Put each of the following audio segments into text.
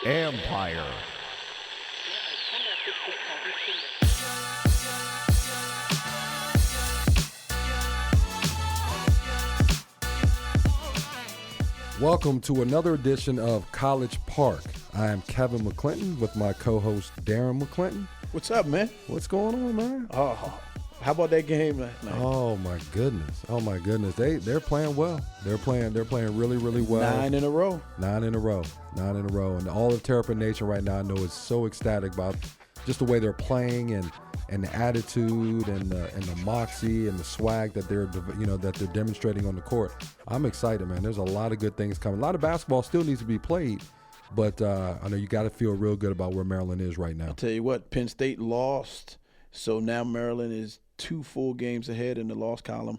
Empire. Welcome to another edition of College Park. I am Kevin McClinton with my co-host Darren McClinton. What's up, man? What's going on, man? Oh, how about that game last night? Oh my goodness. They're playing well. They're playing really, really well. 9 in a row. 9 in a row. And all of Terps Nation right now I know is so ecstatic about just the way they're playing and the attitude and the moxie and the swag that they're demonstrating on the court. I'm excited, man. There's a lot of good things coming. A lot of basketball still needs to be played, but I know you got to feel real good about where Maryland is right now. I'll tell you what, Penn State lost, so now Maryland is 2 full games ahead in the loss column,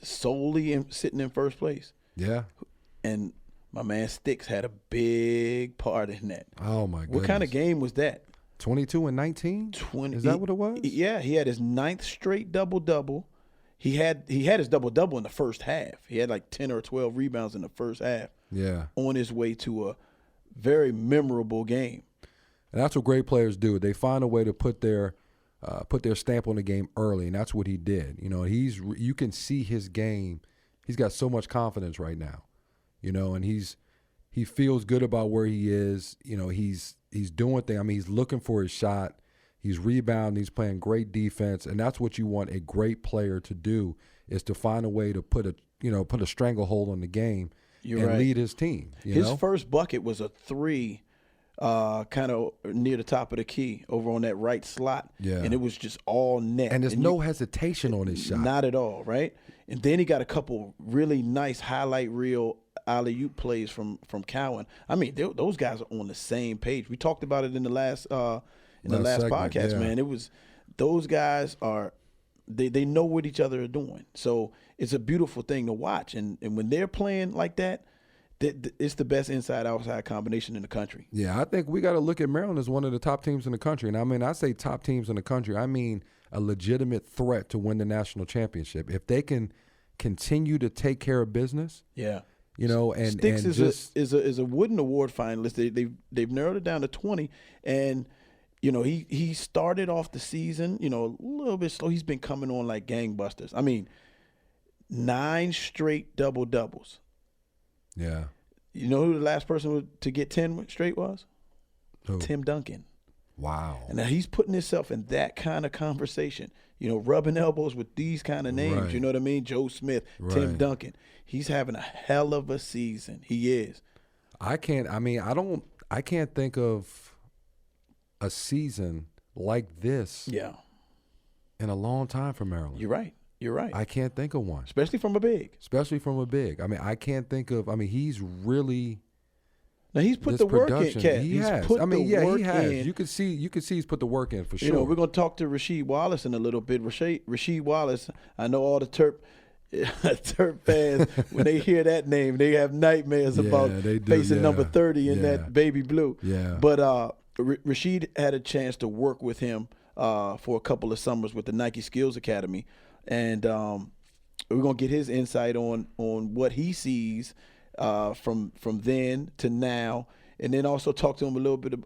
solely sitting in first place. Yeah. And my man Stix had a big part in that. Oh my goodness. What kind of game was that? 22 and 19? Is that what it was? Yeah, he had his 9th straight double-double. He had his double-double in the first half. He had like 10 or 12 rebounds in the first half. Yeah. On his way to a very memorable game. And that's what great players do. They find a way to put their stamp on the game early, and that's what he did. You know, you can see his game. He's got so much confidence right now. You know, and he feels good about where he is. You know, he's doing things. I mean, he's looking for his shot. He's rebounding. He's playing great defense, and that's what you want a great player to do, is to find a way to put a stranglehold on the game and lead his team. His first bucket was a 3, kind of near the top of the key over on that right slot. Yeah. And it was just all net. And there's no hesitation on his shot. Not at all, right? And then he got a couple really nice highlight reel alley-oop plays from Cowan. I mean, those guys are on the same page. We talked about it in the last segment, podcast, man. It was those guys are they know what each other are doing. So it's a beautiful thing to watch. And when they're playing like that, it's the best inside-outside combination in the country. Yeah, I think we got to look at Maryland as one of the top teams in the country. And I mean, I say top teams in the country. I mean a legitimate threat to win the national championship. If they can continue to take care of business. Yeah. You know, and Stix is a Wooden Award finalist. They've narrowed it down to 20, and you know he started off the season a little bit slow. He's been coming on like gangbusters. I mean, 9 straight double doubles. Yeah. You know who the last person to get 10 straight was? Who? Tim Duncan. Wow. And now he's putting himself in that kind of conversation. You know, rubbing elbows with these kind of names. Right. You know what I mean? Joe Smith, Right. Tim Duncan. He's having a hell of a season. He is. I can't think of a season like this in a long time for Maryland. You're right. I can't think of one. Especially from a big. I mean, I can't think of – he's really – Now he's put the work in, Kat. He has. He has. You can see he's put the work in for sure. You know, we're going to talk to Rasheed Wallace in a little bit. Rasheed Wallace, I know all the Terp fans, when they hear that name, they have nightmares about facing number 30 in that baby blue. Yeah. But Rasheed had a chance to work with him for a couple of summers with the Nike Skills Academy. And we're going to get his insight on what he sees from then to now, and then also talk to him a little bit of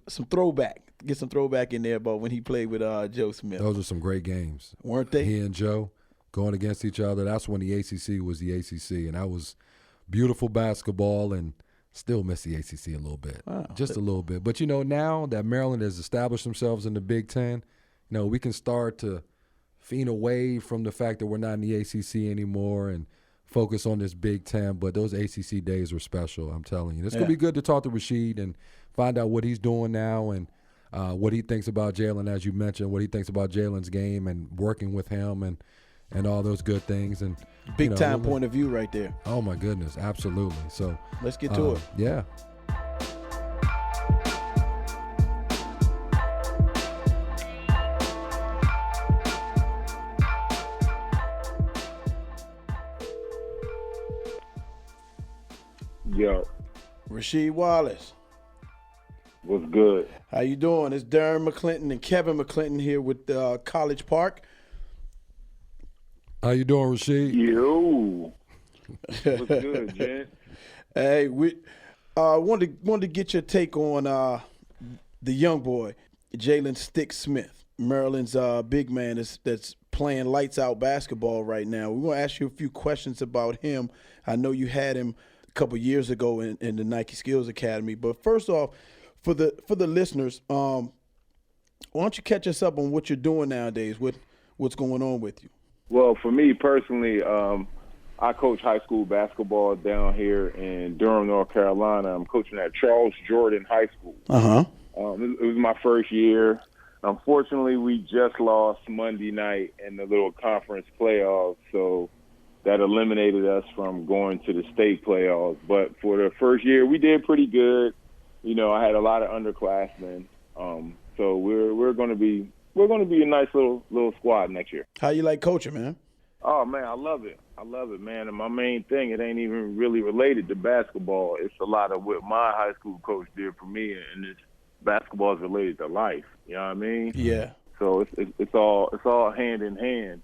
get some throwback in there about when he played with Joe Smith. Those are some great games, weren't they? He and Joe going against each other. That's when the ACC was the ACC, and that was beautiful basketball. And still miss the ACC a little bit, just a little bit. But now that Maryland has established themselves in the Big Ten, we can start to fiend away from the fact that we're not in the ACC anymore and focus on this Big Ten. But those ACC days were special, I'm telling you. It's going to be good to talk to Rasheed and find out what he's doing now and what he thinks about Jalen, as you mentioned, what he thinks about Jalen's game and working with him and all those good things. And big time point of view right there. Oh, my goodness, absolutely. So let's get to it. Yeah. Yo. Rasheed Wallace. What's good? How you doing? It's Darren McClinton and Kevin McClinton here with College Park. How you doing, Rasheed? Yo. What's good, Jen? Hey, we wanted to get your take on the young boy, Jalen Stix Smith, Maryland's big man that's playing lights out basketball right now. We want to ask you a few questions about him. I know you had him a couple years ago in the Nike Skills Academy, but first off, for the listeners, why don't you catch us up on what you're doing nowadays? What's going on with you? Well, for me personally, I coach high school basketball down here in Durham, North Carolina. I'm coaching at Charles Jordan High School. It was my first year. Unfortunately, we just lost Monday night in the little conference playoffs, so that eliminated us from going to the state playoffs. But for the first year, we did pretty good. You know, I had a lot of underclassmen, so we're going to be a nice little squad next year. How you like coaching, man? Oh man, I love it, man. And my main thing, it ain't even really related to basketball. It's a lot of what my high school coach did for me, and it's basketball is related to life. You know what I mean? Yeah. So it's all hand in hand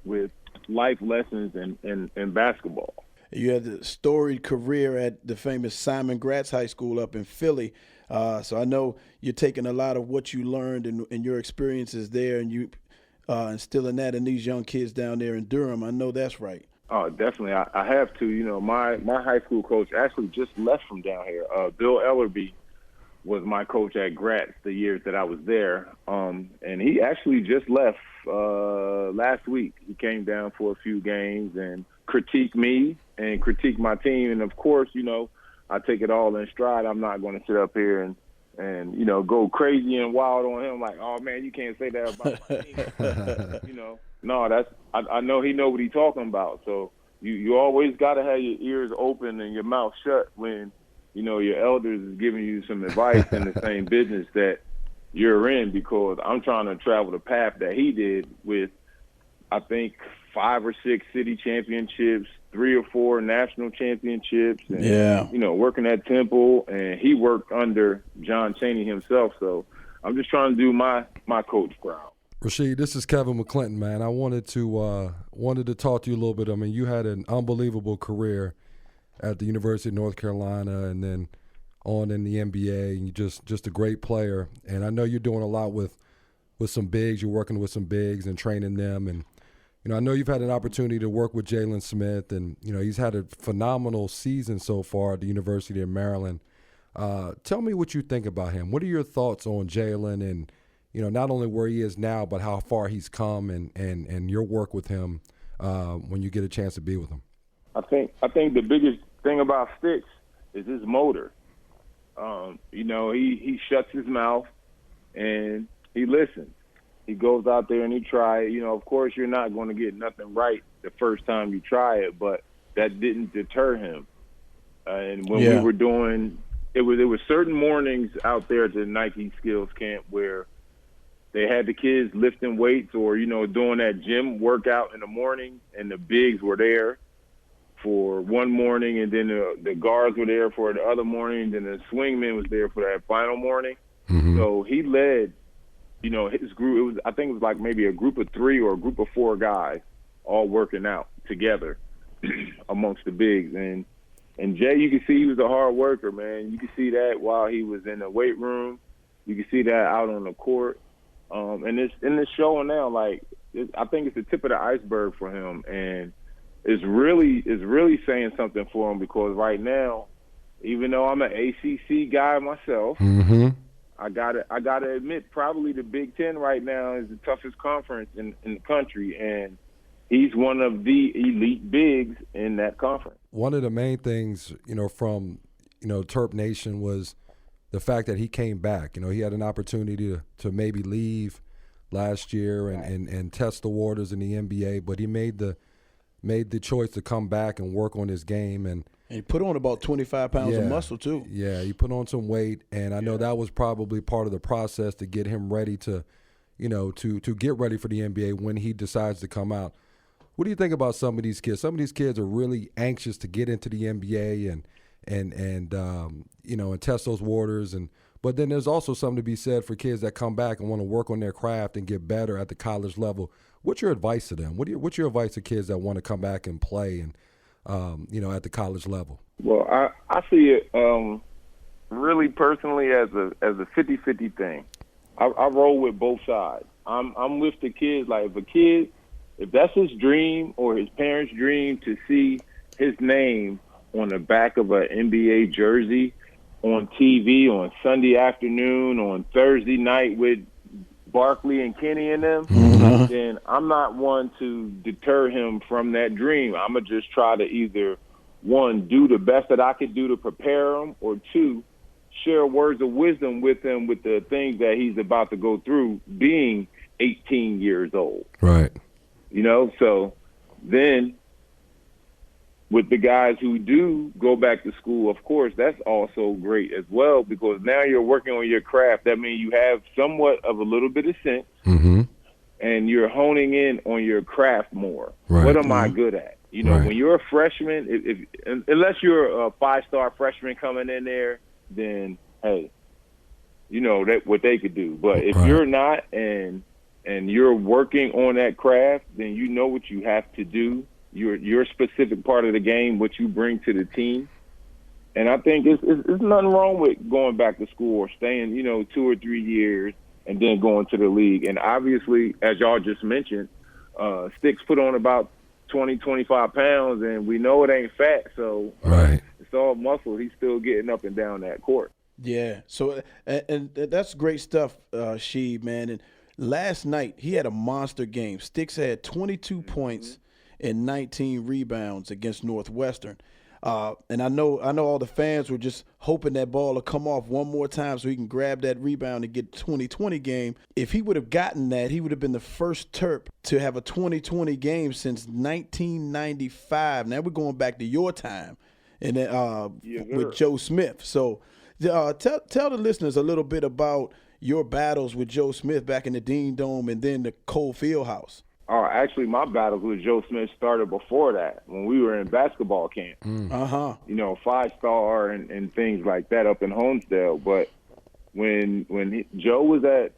with life lessons and basketball. You had a storied career at the famous Simon Gratz High School up in Philly. So I know you're taking a lot of what you learned and your experiences there, and you instilling that in these young kids down there in Durham. I know that's right. Oh, definitely. I have to. You know, my high school coach actually just left from down here. Bill Ellerby was my coach at Gratz the years that I was there. And he actually just left last week. He came down for a few games and critiqued me and critiqued my team. And, of course, you know, I take it all in stride. I'm not going to sit up here and you know, go crazy and wild on him like, oh, man, you can't say that about my team. You know, no, I know he know what he's talking about. So you always got to have your ears open and your mouth shut when, you know, your elders is giving you some advice in the same business that you're in, because I'm trying to travel the path that he did with, I think, 5 or 6 city championships, 3 or 4 national championships, and, you know, working at Temple, and he worked under John Chaney himself. So I'm just trying to do my coach proud. Rasheed, this is Kevin McClinton, man. I wanted to talk to you a little bit. I mean, you had an unbelievable career at the University of North Carolina and then on in the NBA, and you're just a great player. And I know you're doing a lot with some bigs. You're working with some bigs and training them. And, you know, I know you've had an opportunity to work with Jalen Smith, and, you know, he's had a phenomenal season so far at the University of Maryland. Tell me what you think about him. What are your thoughts on Jalen and, you know, not only where he is now, but how far he's come and your work with him when you get a chance to be with him? I think the biggest thing about Stix is his motor. You know, he shuts his mouth and he listens. He goes out there and he tries. You know, of course, you're not going to get nothing right the first time you try it, but that didn't deter him. And when we were doing, it was certain mornings out there at the Nike Skills Camp where they had the kids lifting weights or, you know, doing that gym workout in the morning, and the bigs were there for one morning, and then the guards were there for the other morning, and then the swingman was there for that final morning. Mm-hmm. So he led, you know, his group. I think it was like maybe a group of 3 or a group of 4 guys all working out together amongst the bigs. And Jay, you can see he was a hard worker, man. You can see that while he was in the weight room. You can see that out on the court. And it's showing now. Like, I think it's the tip of the iceberg for him, and it's really saying something for him, because right now, even though I'm an ACC guy myself, mm-hmm. I gotta admit, probably the Big Ten right now is the toughest conference in the country, and he's one of the elite bigs in that conference. One of the main things, you know, from, you know, Terp Nation was the fact that he came back. You know, he had an opportunity to maybe leave last year and test the waters in the NBA, but he made the choice to come back and work on his game. And he put on about 25 pounds of muscle too. Yeah, he put on some weight, and I know that was probably part of the process to get him ready to, you know, to get ready for the NBA when he decides to come out. What do you think about some of these kids? Some of these kids are really anxious to get into the NBA and you know, and test those waters. But then there's also something to be said for kids that come back and want to work on their craft and get better at the college level. What's your advice to them? What's your advice to kids that want to come back and play? And at the college level? Well, I see it really personally as a 50-50 thing. I roll with both sides. I'm with the kids. Like if that's his dream or his parents' dream to see his name on the back of an NBA jersey on TV on Sunday afternoon, on Thursday night with Barkley and Kenny and them, then I'm not one to deter him from that dream. I'm going to just try to either, one, do the best that I could do to prepare him, or two, share words of wisdom with him with the things that he's about to go through being 18 years old. Right. So then with the guys who do go back to school, of course, that's also great as well, because now you're working on your craft. That means you have somewhat of a little bit of sense, and you're honing in on your craft more. Right. What am I good at? When you're a freshman, unless you're a 5-star freshman coming in there, then, hey, that what they could do. But if you're not and you're working on that craft, then you know what you have to do. Your specific part of the game, what you bring to the team. And I think it's nothing wrong with going back to school or staying, 2 or 3 years and then going to the league. And obviously, as y'all just mentioned, Stix put on about 20, 25 pounds, and we know it ain't fat. So it's all muscle. He's still getting up and down that court. Yeah. So, and that's great stuff, Sheed, man. And last night, he had a monster game. Stix had 22 points and 19 rebounds against Northwestern. And I know all the fans were just hoping that ball will come off one more time so he can grab that rebound and get 2020 game. If he would have gotten that, he would have been the first Terp to have a 2020 game since 1995. Now we're going back to your time and with Joe Smith. So tell the listeners a little bit about your battles with Joe Smith back in the Dean Dome and then the Cole Fieldhouse. Actually, my battles with Joe Smith started before that, when we were in basketball camp. 5-star and things like that up in Homestead. But when Joe was at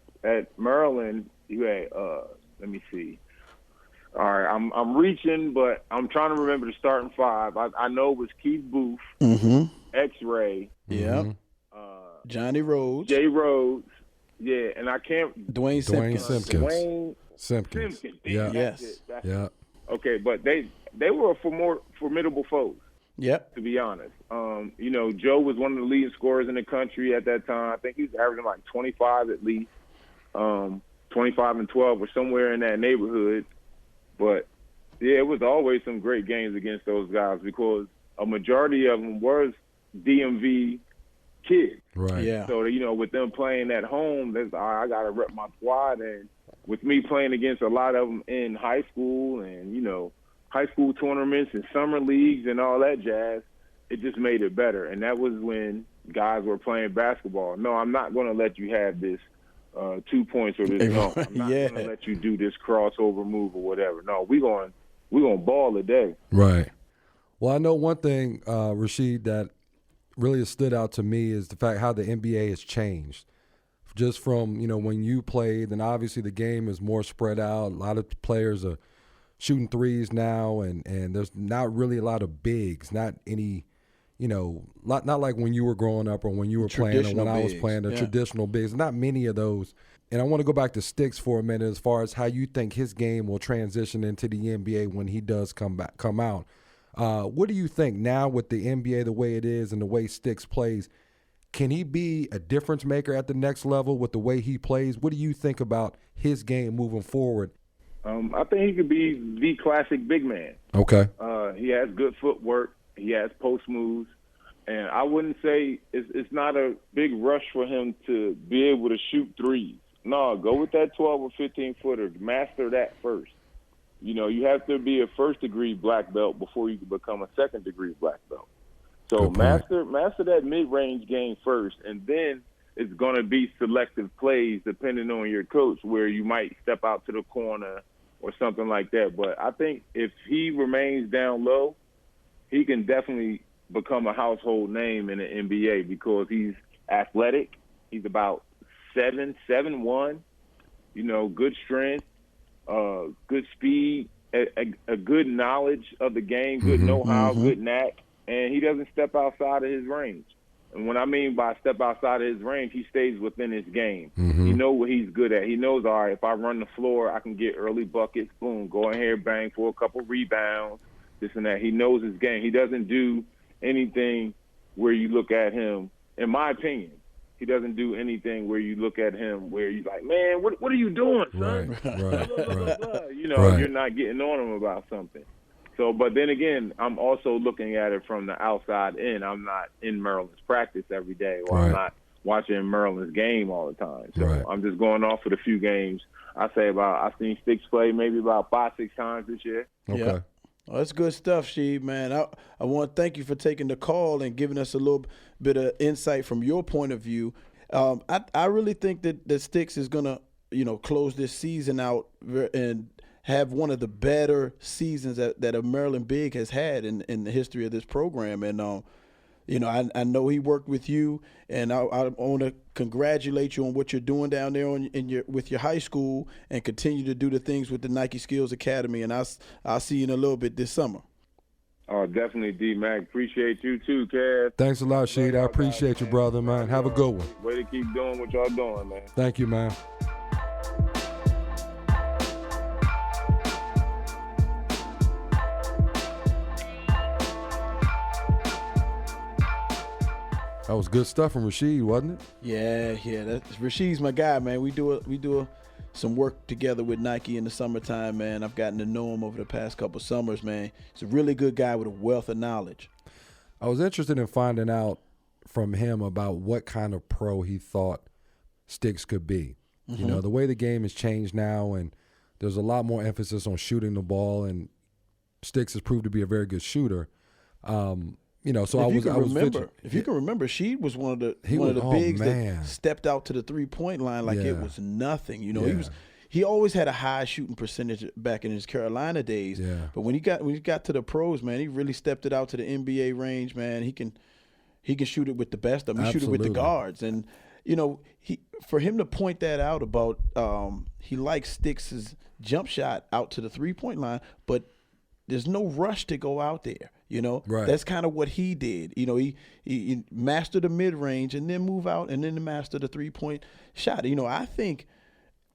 Maryland, he had let me see. All right, I'm reaching, but I'm trying to remember the starting five. I know it was Keith Booth, X-Ray, Johnny Rhodes, Jay Rhodes, and I can't. Dwayne Simpkins. Simpkins. Yeah. Yes. Yeah. Okay, but they were more formidable foes. Yep. To be honest, Joe was one of the leading scorers in the country at that time. I think he was averaging like 25 at least, 25 and 12 or somewhere in that neighborhood. But yeah, it was always some great games against those guys because a majority of them was DMV kids. Right. Yeah. So with them playing at home, I got to rep my squad. And with me playing against a lot of them in high school and, high school tournaments and summer leagues and all that jazz, it just made it better. And that was when guys were playing basketball. No, I'm not going to let you have this 2 points or this. No, I'm not going to let you do this crossover move or whatever. No, we're going to ball today. Right. Well, I know one thing, Rasheed, that really has stood out to me is the fact how the NBA has changed. Just from, when you played, then obviously the game is more spread out. A lot of players are shooting threes now, and there's not really a lot of bigs, not any, not like when you were growing up or when you were playing or when I was playing, the traditional bigs, not many of those. And I want to go back to Stix for a minute as far as how you think his game will transition into the NBA when he does come out. What do you think now with the NBA the way it is and the way Stix plays? Can he be a difference maker at the next level with the way he plays? What do you think about his game moving forward? I think he could be the classic big man. Okay. He has good footwork. He has post moves. And I wouldn't say it's not a big rush for him to be able to shoot threes. No, go with that 12 or 15-footer. Master that first. You have to be a first-degree black belt before you can become a second-degree black belt. So master that mid-range game first, and then it's going to be selective plays depending on your coach where you might step out to the corner or something like that. But I think if he remains down low, he can definitely become a household name in the NBA because he's athletic. He's about 7'1", good strength, good speed, a good knowledge of the game, good know-how, good knack, and he doesn't step outside of his range. And what I mean by step outside of his range, he stays within his game. He knows what he's good at. He knows, all right, if I run the floor, I can get early buckets, boom, go in here, bang for a couple rebounds, this and that. He knows his game. He doesn't do anything where you look at him, in my opinion, he doesn't do anything where you look at him where you're like, man, what are you doing, son? Right. You know, you're not getting on him about something. So, but then again, I'm also looking at it from the outside in. I'm not in Maryland's practice every day, or I'm not watching Maryland's game all the time. So I'm just going off of the few games. I've seen Stix play maybe about 5-6 times this year. Okay. Yeah. Well, that's good stuff, Sheed, man. I want to thank you for taking the call and giving us a little bit of insight from your point of view. I really think that Stix is going to, close this season out and have one of the better seasons that a Maryland Big has had in the history of this program. And, I know he worked with you, and I want to congratulate you on what you're doing down there with your high school, and continue to do the things with the Nike Skills Academy. And I'll see you in a little bit this summer. Oh, definitely, D-Mac. Appreciate you too, Kev. Thanks a lot, Sheed. I appreciate you, brother, man. Have a good one. Way to keep doing what y'all doing, man. Thank you, man. That was good stuff from Rasheed, wasn't it? Yeah. Rasheed's my guy, man. We do some work together with Nike in the summertime, man. I've gotten to know him over the past couple summers, man. He's a really good guy with a wealth of knowledge. I was interested in finding out from him about what kind of pro he thought Stix could be. The way the game has changed now, and there's a lot more emphasis on shooting the ball, and Stix has proved to be a very good shooter. So if you can remember, Sheed was one of the bigs that stepped out to the 3-point line like it was nothing. He always had a high shooting percentage back in his Carolina days. Yeah. But when he got to the pros, man, he really stepped it out to the NBA range, man. He can shoot it with the best of them. He shoot it with the guards, and for him to point that out about he likes Stix's jump shot out to the 3-point line, but there's no rush to go out there. That's kind of what he did. He mastered the mid-range and then move out and then master the 3-point shot. I think,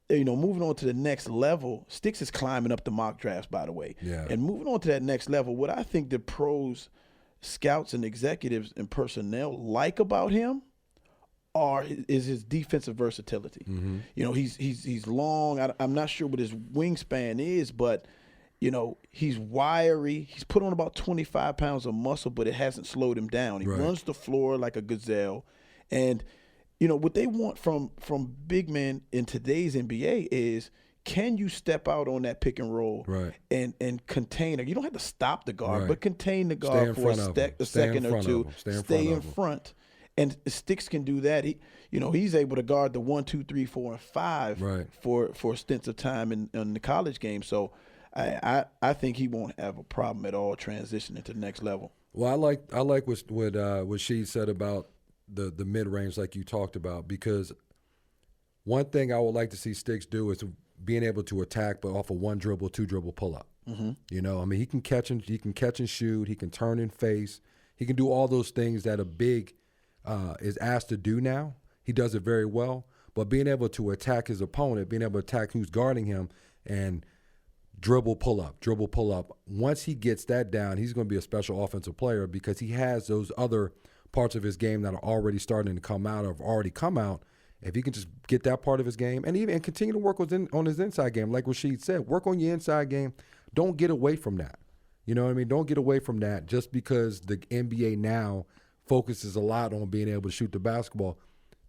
moving on to the next level, Stix is climbing up the mock drafts, by the way. Yeah. And moving on to that next level, what I think the pros, scouts, and executives and personnel like about him is his defensive versatility. He's long. I'm not sure what his wingspan is, but he's wiry. He's put on about 25 pounds of muscle, but it hasn't slowed him down. He runs the floor like a gazelle. And, what they want from big men in today's NBA is, can you step out on that pick and roll and contain it? You don't have to stop the guard, but contain the guard for a second or two. Stay in front. And Stix can do that. He's able to guard the 1, 2, 3, 4, and 5 for stints of time in the college game. So I think he won't have a problem at all transitioning to the next level. Well, I like what she said about the mid range, like you talked about, because one thing I would like to see Stix do is being able to attack, but off of 1 dribble, 2 dribble pull up. He can catch and shoot. He can turn and face. He can do all those things that a big is asked to do now. He does it very well. But being able to attack his opponent, being able to attack who's guarding him, and dribble, pull up. Once he gets that down, he's going to be a special offensive player because he has those other parts of his game that are already starting to come out or have already come out. If he can just get that part of his game and continue to work on his inside game, like Rasheed said, work on your inside game. Don't get away from that. You know what I mean? Don't get away from that just because the NBA now focuses a lot on being able to shoot the basketball.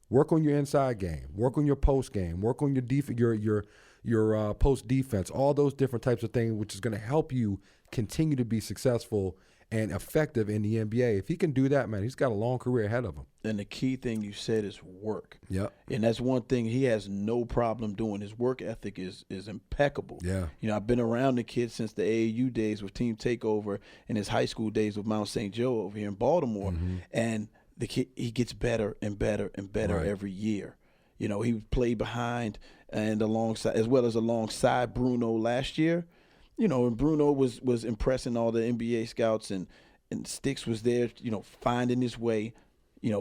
Work on your inside game. Work on your post game. Work on your post defense. All those different types of things, which is going to help you continue to be successful and effective in the NBA. If he can do that, man, he's got a long career ahead of him. And the key thing you said is work. Yep. And that's one thing he has no problem doing. His work ethic is impeccable. Yeah. I've been around the kid since the AAU days with Team Takeover and his high school days with Mount St. Joe over here in Baltimore. And the kid, he gets better and better and better every year. He played behind and alongside, as well as alongside Bruno last year. and Bruno was impressing all the NBA scouts, and Stix was there, finding his way,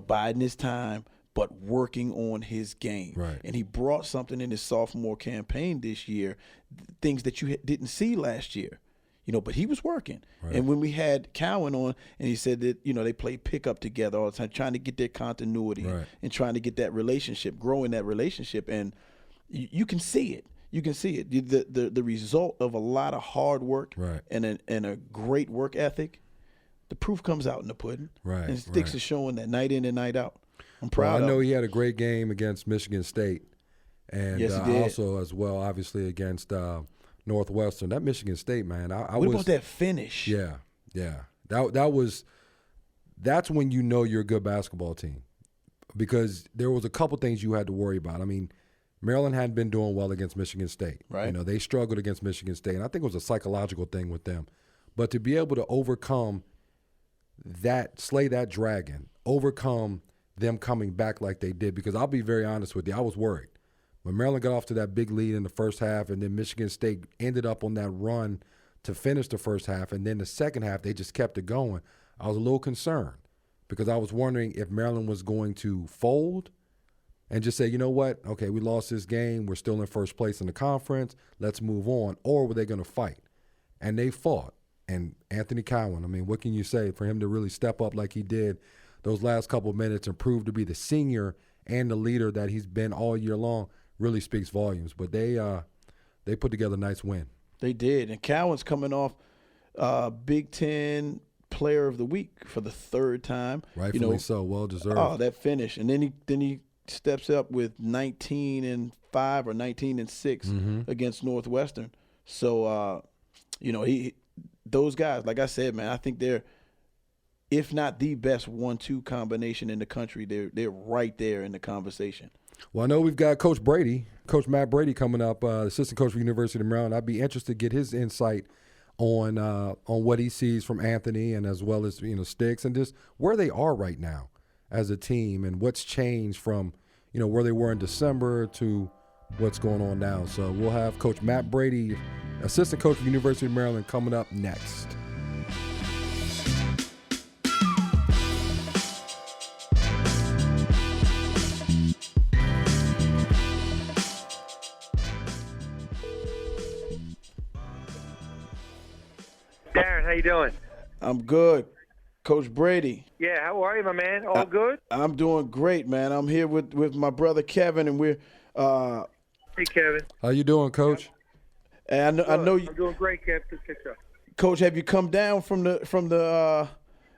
biding his time, but working on his game. Right. And he brought something in his sophomore campaign this year, things that you didn't see last year. But he was working. Right. And when we had Cowan on, and he said that, they play pickup together all the time, trying to get their continuity and trying to get that relationship, growing that relationship. And you can see it. You can see it. The result of a lot of hard work and a great work ethic, the proof comes out in the pudding. Right. And Stix is showing that night in and night out. I'm proud of him. I know he had a great game against Michigan State. And yes, he did. Also as well, obviously, against Northwestern. That Michigan State, man. What about that finish? Yeah. That's when you're a good basketball team, because there was a couple things you had to worry about. I mean, Maryland hadn't been doing well against Michigan State. Right. They struggled against Michigan State, and I think it was a psychological thing with them. But to be able to overcome that, slay that dragon, overcome them coming back like they did, because I'll be very honest with you, I was worried. When Maryland got off to that big lead in the first half, and then Michigan State ended up on that run to finish the first half, and then the second half they just kept it going, I was a little concerned, because I was wondering if Maryland was going to fold and just say, you know what, okay, we lost this game, we're still in first place in the conference, let's move on, or were they going to fight? And they fought. And Anthony Cowan, I mean, what can you say for him to really step up like he did those last couple of minutes and prove to be the senior and the leader that he's been all year long, really speaks volumes. But they put together a nice win. They did. And Cowan's coming off Big Ten Player of the Week for the third time. Rightfully so, well deserved. Oh, that finish. And then he steps up with 19-5 or 19-6 against Northwestern. So those guys, like I said, man, I think they're, if not the best 1-2 combination in the country, they're right there in the conversation. Well, I know we've got Coach Matt Brady coming up, assistant coach for University of Maryland. I'd be interested to get his insight on what he sees from Anthony, and as well as Stix, and just where they are right now as a team, and what's changed from where they were in December to what's going on now. So we'll have Coach Matt Brady, assistant coach for University of Maryland, coming up next. Darren, how you doing? I'm good. Coach Brady. Yeah, how are you, my man? All good? I'm doing great, man. I'm here with my brother Kevin, and we're Hey, Kevin. How you doing, Coach? And I know you. I'm doing great, Kevin. Coach, have you come down from the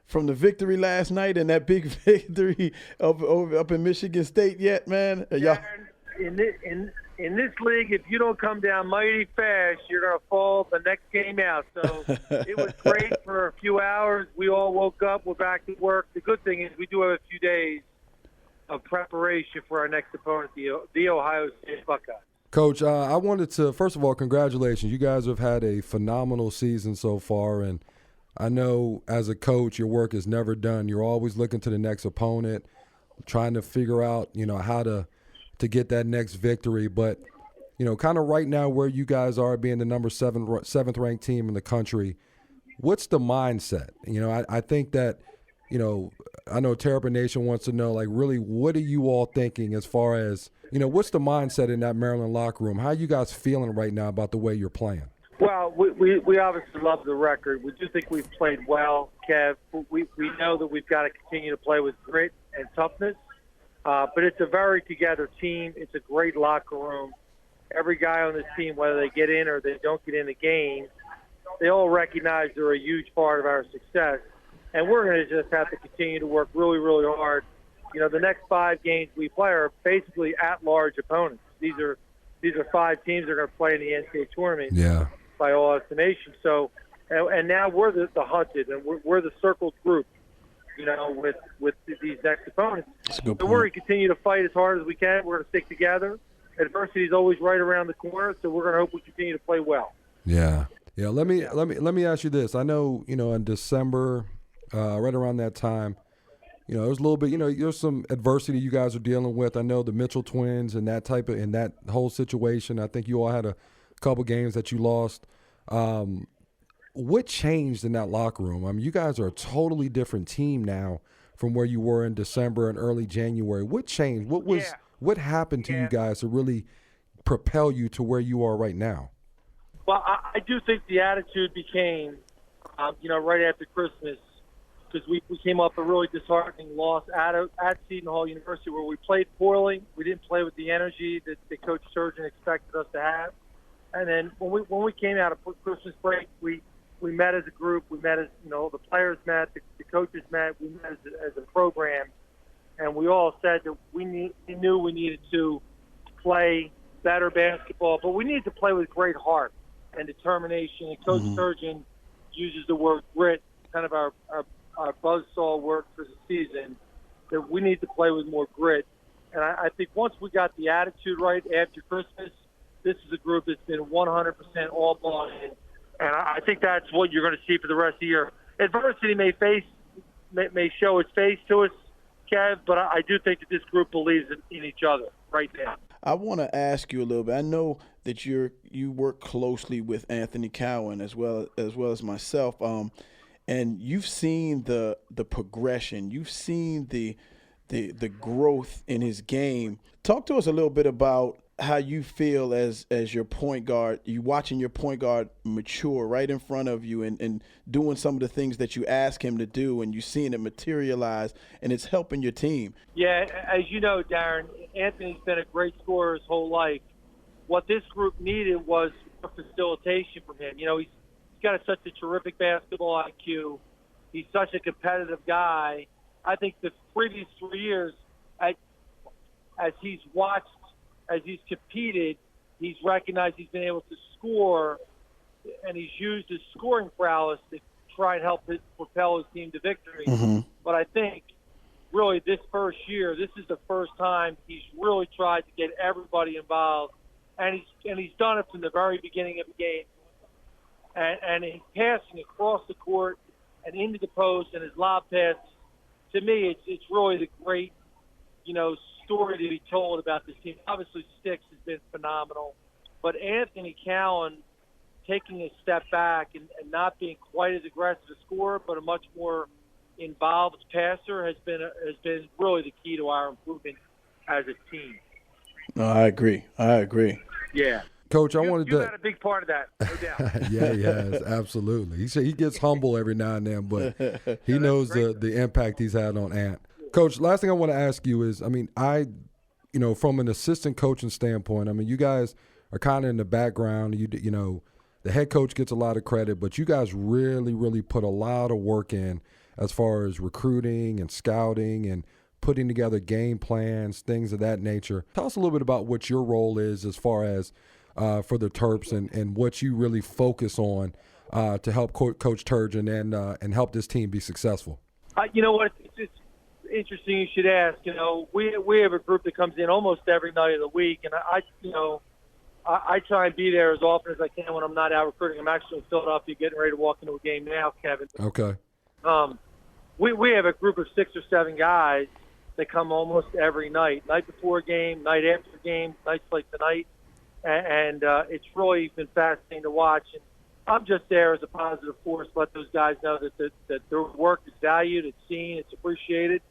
victory last night and that big victory up in Michigan State yet, man? Darren, in this league, if you don't come down mighty fast, you're going to fall the next game out. So it was great for a few hours. We all woke up. We're back to work. The good thing is we do have a few days of preparation for our next opponent, the Ohio State Buckeyes. Coach, I wanted to, first of all, congratulations. You guys have had a phenomenal season so far, and I know as a coach your work is never done. You're always looking to the next opponent, trying to figure out, how to get that next victory. But, kind of right now where you guys are, being the seventh ranked team in the country, what's the mindset? I think that, I know Terps Nation wants to know, like, really, what are you all thinking as far as, what's the mindset in that Maryland locker room? How are you guys feeling right now about the way you're playing? Well, we obviously love the record. We do think we've played well, Kev. We know that we've got to continue to play with grit and toughness. But it's a very together team. It's a great locker room. Every guy on this team, whether they get in or they don't get in the game, they all recognize they're a huge part of our success. And we're going to just have to continue to work really, really hard. The next 5 games we play are basically at-large opponents. These are 5 teams that are going to play in the NCAA tournament. Yeah. By all estimation. So, and now we're the hunted, and we're the circled group, with these next opponents. So we're going to continue to fight as hard as we can. We're going to stick together. Adversity is always right around the corner, so we're going to hope we continue to play well. Yeah. Let me ask you this. I know, in December, right around that time, it was a little bit, there's some adversity you guys are dealing with. I know the Mitchell twins and that whole situation. I think you all had a couple games that you lost. What changed in that locker room? I mean, you guys are a totally different team now from where you were in December and early January. What changed? What happened to you guys to really propel you to where you are right now? Well, I do think the attitude became, right after Christmas, because we came off a really disheartening loss at Seton Hall University where we played poorly. We didn't play with the energy that Coach Sturgeon expected us to have. And then when we came out of Christmas break, we met as a group. We met as, the players met, the coaches met. We met as a program. And we all said that we knew we needed to play better basketball, but we needed to play with great heart and determination. And Coach Sturgeon uses the word grit, kind of our buzzsaw word for the season, that we need to play with more grit. And I think once we got the attitude right after Christmas, this is a group that's been 100% all bought in. And I think that's what you're going to see for the rest of the year. Adversity may show its face to us, Kev, but I do think that this group believes in each other right now. I want to ask you a little bit. I know that you work closely with Anthony Cowan as well as myself, and you've seen the progression. You've seen the growth in his game. Talk to us a little bit about how you feel as your point guard, you watching your point guard mature right in front of you and doing some of the things that you ask him to do, and you seeing it materialize, and it's helping your team. Yeah, as you know, Darren, Anthony's been a great scorer his whole life. What this group needed was facilitation from him. He's got such a terrific basketball IQ. He's such a competitive guy. I think the previous 3 years, as he's competed, he's recognized he's been able to score, and he's used his scoring prowess to try and help propel his team to victory. But I think really this first year, this is the first time he's really tried to get everybody involved, and he's done it from the very beginning of the game. And his passing across the court and into the post and his lob pass, to me, it's really the great, story to be told about this team. Obviously, Stix has been phenomenal, but Anthony Cowan taking a step back and not being quite as aggressive a scorer, but a much more involved passer has been really the key to our improvement as a team. No, I agree. Yeah. Coach, you had a big part of that, no doubt. Yeah, he has, absolutely. He gets humble every now and then, but he knows the impact he's had on Ant. Coach, last thing I want to ask you is, from an assistant coaching standpoint, you guys are kind of in the background. The head coach gets a lot of credit, but you guys really, really put a lot of work in as far as recruiting and scouting and putting together game plans, things of that nature. Tell us a little bit about what your role is as far as for the Terps and what you really focus on to help Coach Sturgeon and help this team be successful. You know what? It's interesting you should ask. We have a group that comes in almost every night of the week, and I try and be there as often as I can when I'm not out recruiting. I'm actually in Philadelphia getting ready to walk into a game now, Kevin. Okay. We have a group of 6 or 7 guys that come almost every night before a game, night after a game, nights like tonight, and it's really been fascinating to watch. And I'm just there as a positive force, let those guys know that their work is valued, it's seen, it's appreciated.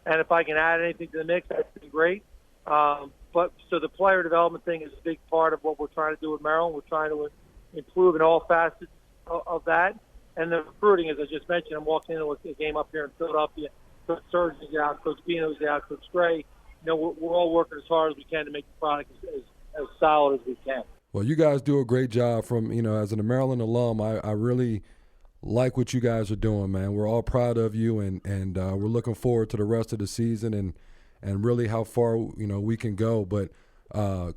And if I can add anything to the mix, that's been great. But so the player development thing is a big part of what we're trying to do with Maryland. We're trying to improve in all facets of that. And the recruiting, as I just mentioned, I'm walking into a game up here in Philadelphia. Coach Sturgeon's out, Coach Bino's out, Coach Gray. We're all working as hard as we can to make the product as solid as we can. Well, you guys do a great job as a Maryland alum. I really like what you guys are doing, man. We're all proud of you, and we're looking forward to the rest of the season and really how far we can go. But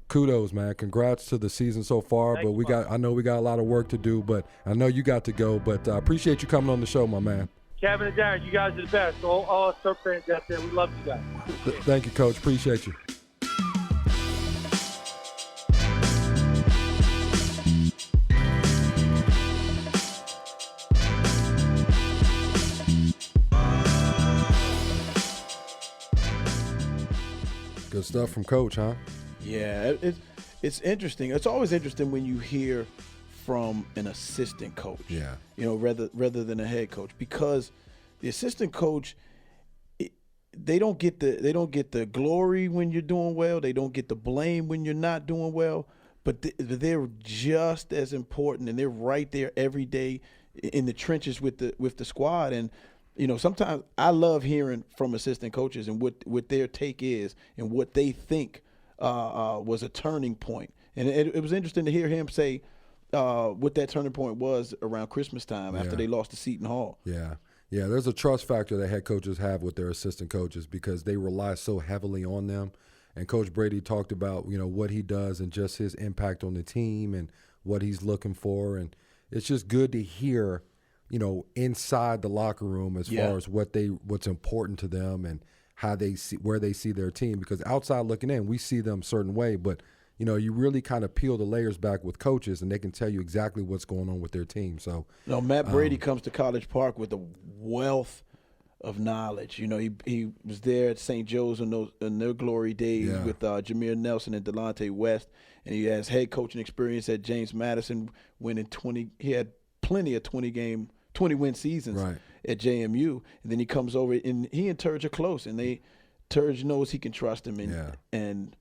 kudos, man. Congrats to the season so far. Thanks, but I know we got a lot of work to do, but I know you got to go. But I appreciate you coming on the show, my man. Kevin and Darren, you guys are the best. All us Terp fans out there, we love you guys. Thank you, Coach. Appreciate you. Good stuff from Coach, huh? Yeah, it's interesting. It's always interesting when you hear from an assistant coach. Yeah. Rather than a head coach, because the assistant coach, they don't get the glory when you're doing well. They don't get the blame when you're not doing well. But they're just as important, and they're right there every day in the trenches with the squad. And sometimes I love hearing from assistant coaches and what their take is and what they think was a turning point. And it was interesting to hear him say what that turning point was around Christmas time after they lost to Seton Hall. Yeah. Yeah, there's a trust factor that head coaches have with their assistant coaches because they rely so heavily on them. And Coach Brady talked about, what he does and just his impact on the team and what he's looking for. And it's just good to hear, inside the locker room as far as what's important to them and how they see where they see their team. Because outside looking in, we see them a certain way, but you really kind of peel the layers back with coaches, and they can tell you exactly what's going on with their team. So, Matt Brady comes to College Park with a wealth of knowledge. He was there at St. Joe's in their glory days with Jameer Nelson and Delonte West, and he has head coaching experience at James Madison, winning 20. He had plenty of 20-win seasons at JMU, and then he comes over, and he and Turge are close, and Turge knows he can trust him and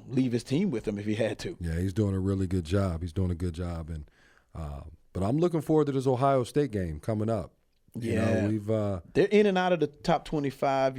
leave his team with him if he had to. Yeah, he's doing a really good job. And but I'm looking forward to this Ohio State game coming up. They're in and out of the top 25.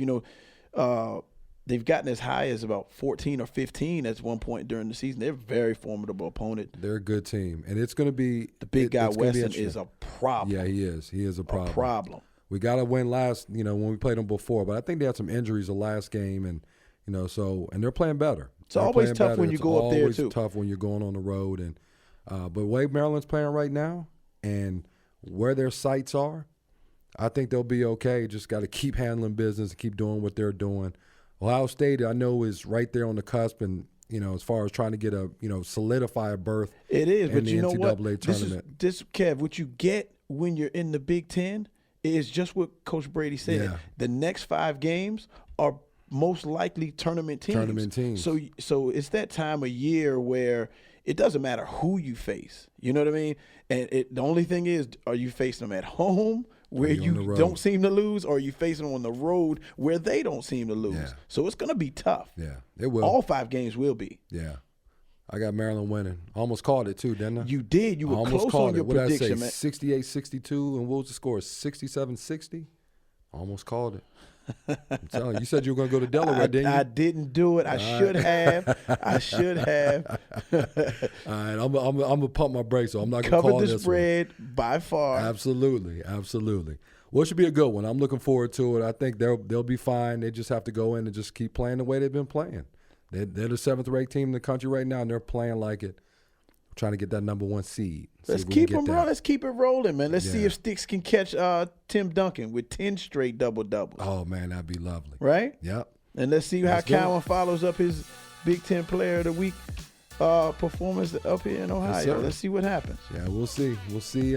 They've gotten as high as about 14 or 15 at one point during the season. They're a very formidable opponent. They're a good team, and it's going to be the big guy Weston is a problem. Yeah, he is. He is a problem. We got to win last. When we played them before, but I think they had some injuries the last game, and and they're playing better. It's always tough when you go up there, too. It's tough when you're going on the road. And but the way Maryland's playing right now and where their sights are, I think they'll be okay. Just got to keep handling business and keep doing what they're doing. Ohio State, I know, is right there on the cusp and, as far as trying to get solidify a berth in the NCAA tournament. This, Kev, what you get when you're in the Big Ten is just what Coach Brady said. Yeah. The next 5 games are most likely tournament teams. So it's that time of year where it doesn't matter who you face. You know what I mean? And the only thing is, are you facing them at home where you don't seem to lose, or are you facing them on the road where they don't seem to lose? Yeah. So it's going to be tough. Yeah, it will. All 5 games will be. Yeah. I got Maryland winning. Almost called it too, didn't I? You did. You were close on your prediction, man. 68-62, and what was the score? 67-60? Almost called it. I'm telling you, you said you were going to go to Delaware, didn't you? I didn't do it. I should have. All right, I'm going to pump my brakes, so I'm not going to call this one. Cover the spread by far. Absolutely. Well, it should be a good one. I'm looking forward to it. I think they'll be fine. They just have to go in and just keep playing the way they've been playing. They're the 7th-ranked team in the country right now, and they're playing like it. Trying to get that number 1 seed. Let's keep them rolling. Let's keep it rolling, man. Let's see if Stix can catch Tim Duncan with 10 straight double-doubles. Oh, man, that'd be lovely. Right? Yep. And let's see how Cowan follows up his Big Ten Player of the Week performance up here in Ohio. Yes, let's see what happens. Yeah, we'll see. We'll see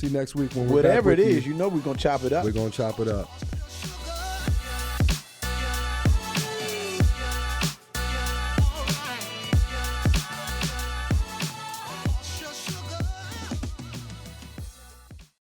next week when whatever we're it is, we're gonna chop it up. We're gonna chop it up.